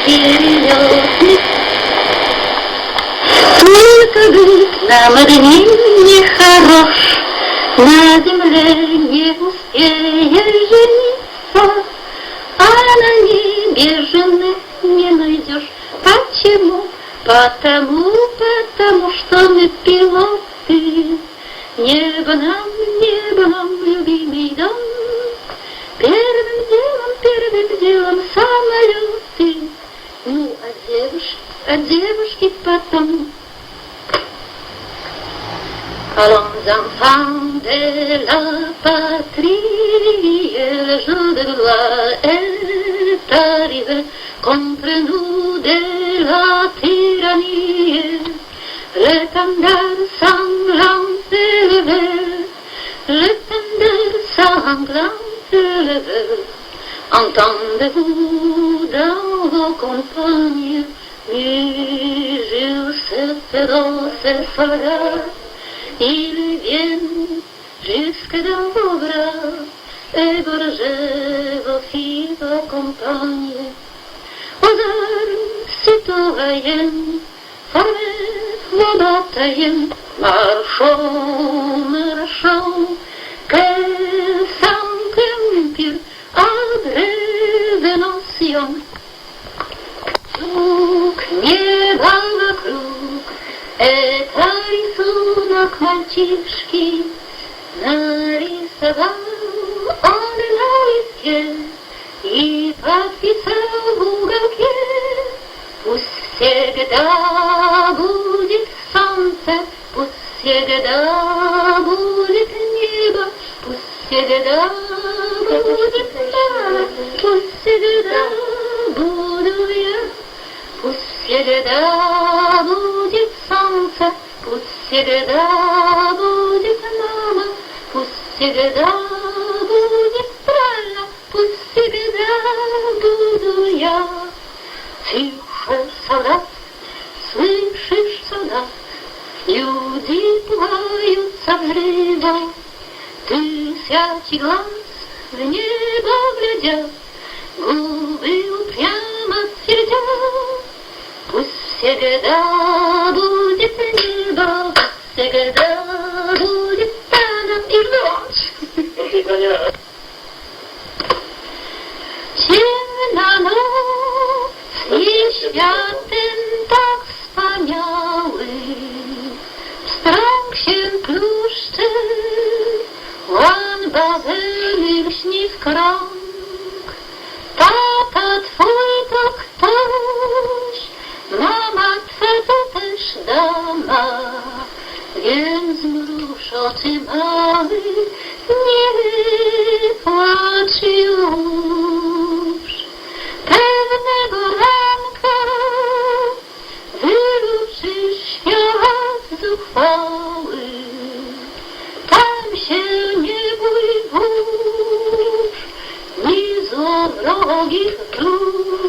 вперед. Только быть нам одним нехорош, на земле не успея жениться, а на небе жены не найдешь. Почему? Потому что мы пилоты. Небо нам, любимый дом. Первым делом самолеты. Ну, а девушки потом. Allons enfants de la patrie, le jour de gloire est arrivé. Contre nous de la tyrannie, l'étendard sanglant se levait, l'étendard sanglant se levait. Entendez-vous dans vos campagnes murmure cette danse soldats? Ils viennent jusque dans vos bras, égorger vos filles, vos compagnes. Aux armes citoyennes, formez vos bataillons, marchons, que sans empire adresse nation. Круг, небо вокруг, это рисунок мальчишки, нарисовал он на листе и подписал в уголке. Пусть всегда будет солнце, пусть всегда будет небо, пусть всегда будет море, пусть всегда буду я. Пусть всегда будет солнце, пусть всегда будет мама, пусть всегда будет правильно, пусть всегда буду я. Тише, солдат, слышишь, солдат, люди плаваются взрывом. Ты сячий глаз в небо глядя, губы упрямо твердят. Пусть всегда будет небо, всегда будет танок и ночь. Ciemna noc i światem tak wspaniały, strąg się pluszczy, łan bawełny lśni w krąg. Tata twój to ktoś, mama twa to też dama, więc mruż oczy mały, nie płacz już. Pewnego ranka wyruszy świat zuchwały, tam się nie bój burz, ni złowrogich dusz.